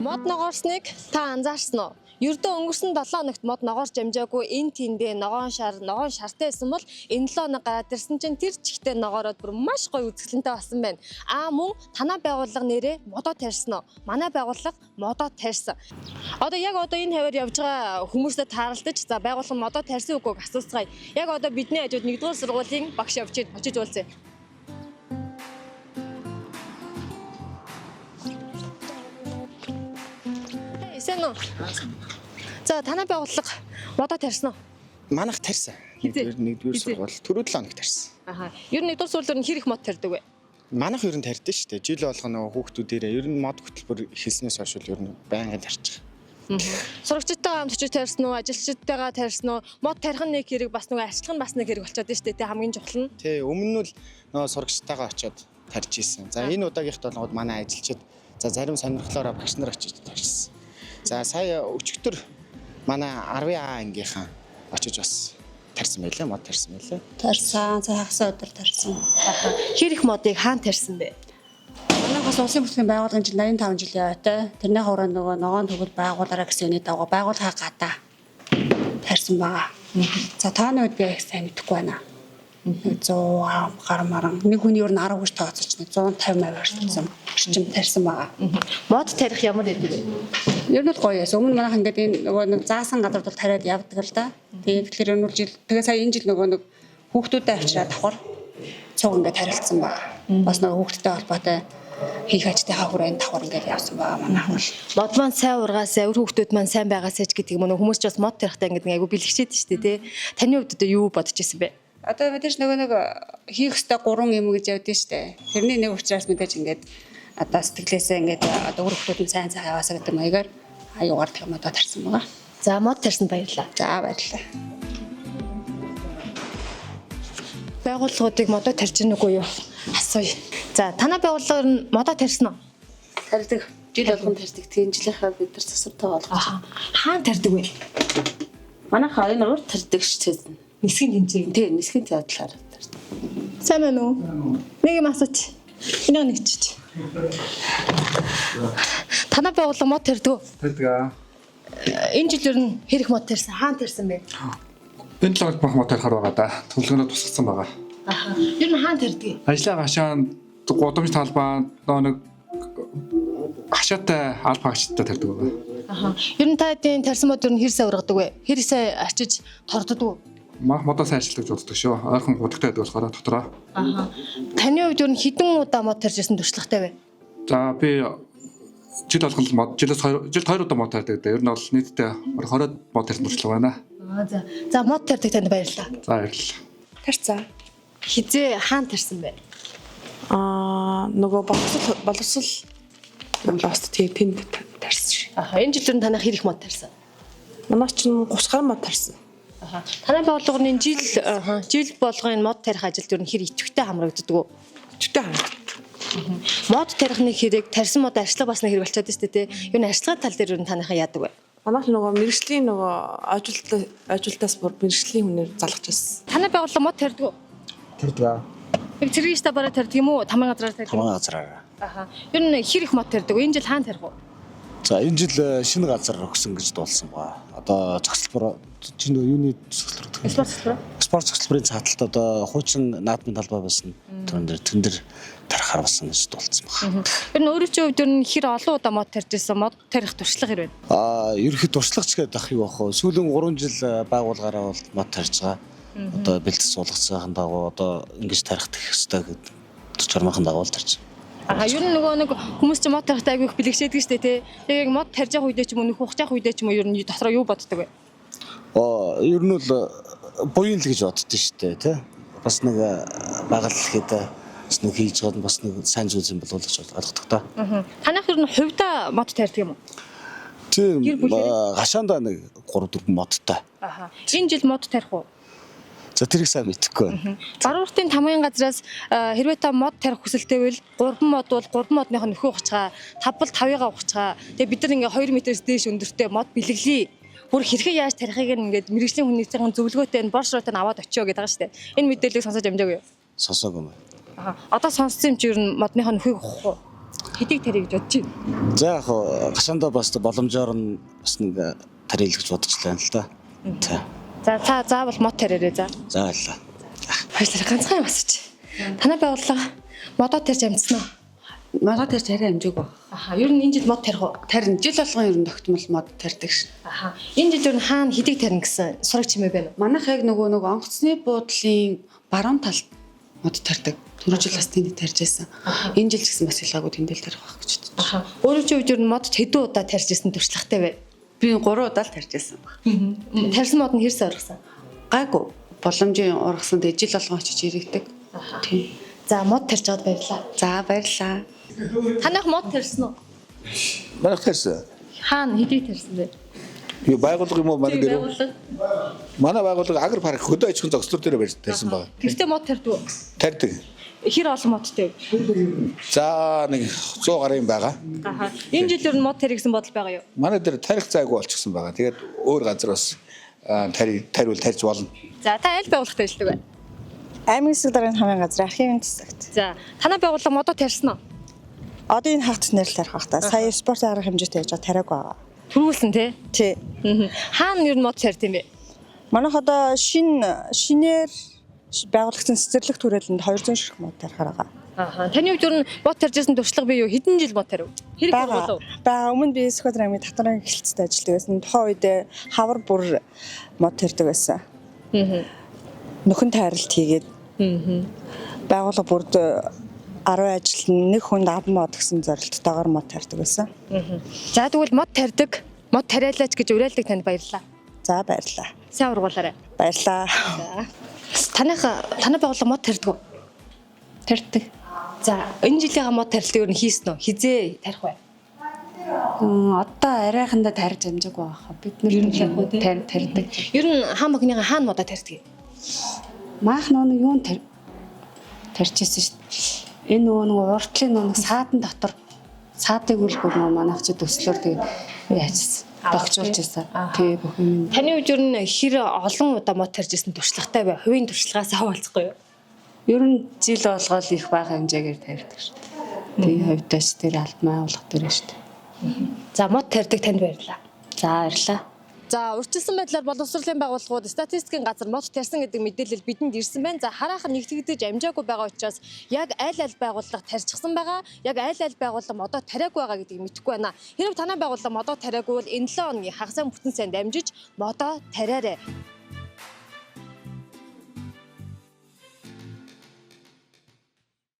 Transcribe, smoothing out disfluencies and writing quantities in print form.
Мод ногоорсныг та анзаарсан уу? Ердөө өнгөрсөн 7 хоногт мод ногоорч амжаагүй энэ тэндээ ногоон шартай байсан бол энэ 7 хоног гараад ирсэн чинь тэр чихтэй ногоороод бүр маш гоё үзэсгэлэнтэй болсон байна. Мөн танай байгууллага нэрээ модоо тарьсан уу? Манай байгууллага модоо тарьсан. Яг энэ хавар явж байгаа хүмүүстэй тааралдаж за байгууллага модоо тарьсан үгүйг асууцгаая. Яг бидний хажууд 1-р сургуулийн багш явж очиж уулзъя. За танай байгууллага модоо тарьсан уу? Манайх тарьсан. Нэгдүгээр сургууль түрүү 7 хоног тарьсан. Ер нь нэгдүгээр сургуулиуд нь хэр их мод тарьдаг вэ? Манайх ер нь тарьдаг шүү дээ. Жил болгоно хүүхдүүдээрээ ер нь мод хөтөлбөр эхэлснээс хойш ер нь байнгын тарьж байгаа. Сурагчдтайгаа хамт очиж тарьсан уу? Ажилчдтайгаа тарьсан уу? Мод тарих нэг хэрэг бас нэг арчлах нь бас нэг хэрэг болчиход байна шүү дээ. Хамгийн чухал нь. Тий, өмнө нь л сурагчтайгаа очиод тарьж исэн. За энэ удаагийнхт болгоод манай ажилчид зарим сонирхлоороо багш нар очиж тарьсан. За сая өчигдөр манай 10А ангийнхан очиж бас тарьсан байлаа, мод тарьсан байлаа. Тарьсан, цагаасаа өдөр тарьсан. Хэр их модыг хаана тарьсан бэ? Манайхаас улсын бүртгэлийн байгууллагын жил 85 жил яваатай. Тэрний хавраа нөгөө ногоон төгөл байгуулаараа гэсэн үний дагуу байгууллага гадаа тарьсан байгаа. За тааны үед би их сайн мэдэхгүй байна. 100 гар маран нэг хүний ер нь 10 гэж тооцооч 150 орчим тарьсан байгаа. Мод тарих ямар байдаг вэ? Ер нь гоё яасан. Өмнө манайх ингээд энэ нөгөө нэг заасан газар бол тариад явдаг л да. Тэгэхээр ер нь жил тэгээ сая энэ жил нөгөө нэг хүүхдүүдэд авчираа давхар цуг ингээд тарилцсан байгаа. Бас нөгөө хүүхдтэй холбоотой хийх ажтайхаа хүрээнд давхар ингээд явсан байгаа манайх бол. Мод маань сайн ургаасаа өр хүүхдүүд маань сайн байгаасаа ч гэдэг юм уу хүмүүс ч бас мод тарихтаа ингээд айгу бэлгчээд штэ тий. Таны хувьд юу бодож ирсэн бэ? Одоо мэдээж нөгөө нэг хийх ёстой 3 юм гэж явдсан штэ. Тэрний нэг учраас мэдээж ингээд одоо сэтгэлээсээ ингээд одоо өр хүүхдүүд нь сайн яваасаа гэдэг маягаар аюугаар тэг модоо тарьсан байгаа. За мод тарьсанд баярлалаа. За баярлалаа. Байгууллагуудыг модоо тарьж гэнэ үгүй юу? Асууя. За танай байгууллага нь модоо тарьсан уу? Тарьдаг. Жил болгон тарьдаг. Тийм жилийнхаа бид нар засвартай болгож. Хаана тарьдаг вэ? Манайх энэ урд тарьдаг шүү дээ. Нисгийн тэнцээ. Тийм нисгийн талаар тарьдаг. Сайн байна уу? Нэг юм асууч. Энийг нэгчиж. Танай байгууллага мод тарьдаг уу? Тарьдаг. Энэ жил ер нь хэр их мод тарьсан? Хаана тарьсан бэ? Энэ лагт бах мод тарихаар байгаа да. Төлөвлөгөөнөд тусгацсан байгаа. Ер нь хаана тарьдаг? Ажлаа гашаан гудамж талбай нэг хашаатай алба хашаатай тарьдаг байгаа. Ер нь та эдийн тарьсан мод ер нь хэр сайн ургадаг вэ? Хэр сайн арчиж торддог уу? Модоо сайн ажиллаж уддаг шүү. Ойрхон гудагтай байдаг болохоор дотроо. Таны хувьд ер нь хэдэн удаа мод тарьж ирсэн туршлагатай вэ? За би жил болгон мод жилд 2 удаа мод тарьдаг. Ер нь бол нийтдээ 20 мод тарьсан туршлага байна. За мод тарьдаг танд баярлалаа. За баярлалаа. Тарьцаа. Хизээ хаана тарьсан бэ? Нөгөө боловсрол лост тэнд тарьсан шээ. Энэ жил ер нь танах хэр их мод тарьсан? Манай ч 30 гаруй мод тарьсан. Танай байгууллагын жил болгоны мод тарих ажилд ер нь хэр идэвхтэй хамрагддаг уу? Идэвхтэй хамрагддаг. Мод тарихны хэрэг тарьсан мод арчлага бас нэг хэрэг болчиход байна шүү дээ. Юу н арчлагын тал дээр ер нь танайхан яадаг вэ? Манайх нөгөө мэрэгжлийн нөгөө ажилтаас бүр мэрэгжлийн хүнээр залгаж байсан. Танай байгууллага мод тарьдаг уу? Тарьдаг. Яг цэргийн стабараа тарьдаг юм уу? Таман газараар тарьдаг. Таман газараар. Ер нь хэр их мод тарьдаг вэ? Энэ жил хаана тарих вэ? За энэ жил шинэ газар өгсөн гэж дуулсан байгаа. Одоо зохицлбор чинь юуны зохицлбор? Спорт зохицлборын цааталт одоо хуучин наадмын талбай байсан. Тэн дээр тарихаар болсон гэж дуулсан байгаа. Ер нь өөрөө чинь хувьд ер нь хэр олон удаа мод тарьж ирсэн мод тарих туршлага хэр байна? Ерөнхийд туршлагач гэдэг ах юу ах вэ? Сүүлийн 3 жил байгуулгаараа бол мод тарьж байгаа. Одоо бэлтгэл суулгацсан дагуу одоо ингэж тарих хэрэгтэй гэдэг 40 мянган дагуу тарьж. Ер нь нөгөө нэг хүмүүс ч мод тарихтай айгүй их бэлгшээдэг шүү дээ тий. Яг мод тарьж явах үедээ ч юм уу нөхөх явах үедээ ч юм уу ер нь дотроо юу боддог вэ? Ер нь бол буян л гэж боддоо шүү дээ тий. Бас нэг багал гэхэд бас нэг хийж байгаа нь бас нэг сайн зүйл юм болов уу гэж ойлгодог та. Танайх ер нь хувьдаа мод тарьдаг юм уу? Тийм гашаандаа нэг 3-4 модтай. Энэ жил мод тарих уу? За тэрийг сайн мэдэхгүй байна. Барууртын тамгын газраас хэрвээ та мод тарих хүсэлтэй байвал 3 мод бол 3 модных нь нөхөө ухацгаа, 5 бол 5-ыг ухацгаа. Тэгээ бид нар ингээ 2 метрээс дээш өндөртэй мод бэлгэлээ. Бүр хэрхэн яаж тарихыг ингээд мэрэгжлийн хүнийцийн зөвлөгөөтэй нь боршроотой нь аваад очио гэдэг байгаа шүү дээ. Энэ мэдээллийг сонсож амжаагүй юу? Сонсоогүй юм. Одоо сонссон юм чи ер нь модныхоо нөхөйг ухах уу? Хэдийг тарих гэж бодож байна? За яг гашаандаа бас боломжоор нь бас нэг тарилж гэж бодож байна л да. За та заавал мод тарьаарай за. За баярлалаа. Хоёулаа ганцхан юм асууч. Танай байгууллага модоо тарьж амжсан уу? Модоо тарьж арай амжаагүй. Аха, ер нь энэ жил мод тарих уу? Тарин жил болгон ер нь тогтмол мод тарьдаг ш. Аха. Энэ жил ер нь хаана хэдийг тарих гэсэн сураг чимээ байна уу? Манайх яг нөгөө онгоцны буудлын баруун талд мод тарьдаг. Түрүү жил бас тэнд тарьж байсан. Энэ жил ч гэсэн бас ялгаагүй тэндэл тарих байх гэж бодчих. Аха. Өөрөө чи үед ер нь мод хэдэн удаа тарьж ирсэн туршлагатай вэ? Би 3 удаа л тарьж байсан баг. Тарьсан мод нь хэрсээ оргсон? Гайгүй. Боломжийн ургасан дэ жил болгон очиж ирэгдэг. Тийм. За мод тарьж аваад баярлаа. За баярлалаа. Танайх мод тарьсан уу? Манайх тарьсан. Хаана хэдийг тарьсан бэ? Юу байгууллага юм уу манай дээр? Байгууллага. Манай байгууллага агр парк хөдөө аж ахуйн зохицлоор дээр барьж тарьсан байгаа. Гэртээ мод тарьдаг уу? Тарьдаг. Хэр олон модтой вэ? За нэг 100 гарын байгаа. Аха. Энэ жил ер нь мод тарих гэсэн бодол байгаа юу? Манай дээр тарих зайгүй болчихсон байгаа. Тэгээд өөр газар бас тариул тарьж болно. За та аль байгууллагатай ажилладаг вэ? Аймгийн засаг даргын хамгийн газар архивын засагт. За танай байгууллага модоо тарьсан уу? Одоо энэ хагас нэрл тарих бах та. Сая спортын арга хэмжээтэй яж тариаг байгаа. Түрүүлсэн тий? Тий. Хаана ер нь мод тарьд юм бэ? Манайх одоо шинээр байгуулагдсан цэцэрлэг түрээлэнд 200 ширхэг мод тарихаар байгаа. Аха. Таны хувьд ер нь мод тарьж ирсэн туршлага бий юу? Хэдэн жил мод тарив? Хэрэг болов? Бага өмнө би Сквадрын аймгийн татварын эхлэлцтэй ажилладаг байсан. Тухайн үед хавар бүр мод тарьдаг байсан. Нөхөн тайралт хийгээд байгууллага бүрд 10 ажил нэг хүнд 10 мод гэсэн зорилттойгоор мод тарьдаг байсан. За тэгвэл мод тарьдаг, мод тариалаач гэж уриалдаг танд баярлалаа. За баярлалаа. Сайн ургуулаарай. Баярлалаа. Танай байгууллага мод тарьдаг уу? Тарьдаг. За энэ жилийн мод тарилтыг ер нь хийсэн үү? Хизээ тарих бай. Одоо арайхандаа тарьж амжаагүй байхаа. Бид нэр тарьдаг. Ер нь хаан мохныга хаана модоо тарьдаг? Маах нөө юу тарьчихсан шүү дээ. Энэ нөгөө уртлын нөгөө саадан дотор саадыг үлгэр нөгөө манайх ч төслөөр тэгээ яажсан. Догчулж байсан. Тэгээ бүх юм. Таны үед ер нь хэр олон удаа мод тарьж ирсэн туршлагатай бай. Хувийн туршлагаас хаваалцахгүй юу? Ер нь жил болгоод их бага хэмжээгээр тарьдаг шүү дээ. Тэгээ хувьдаач тэр альбомаа болгох дээр шүү дээ. За мод тарьдаг танд баярлалаа. За баярлалаа. За урьдчилсан байдлаар боловсролын байгууллагууд статистикийн газар мод тарьсан гэдэг мэдээлэл бидэнд ирсэн байна. За хараахан нэгтгэгдэж амжаагүй байгаа учраас яг аль байгууллага тарьчихсан байгаа, яг аль байгууллага модоо тариагүй байгаа гэдгийг мэдэхгүй байна. Хэрвээ танай байгууллага модоо тариагүй бол энэ 7 хоногийн хагас бүтэн санд амжиж модоо тариарай.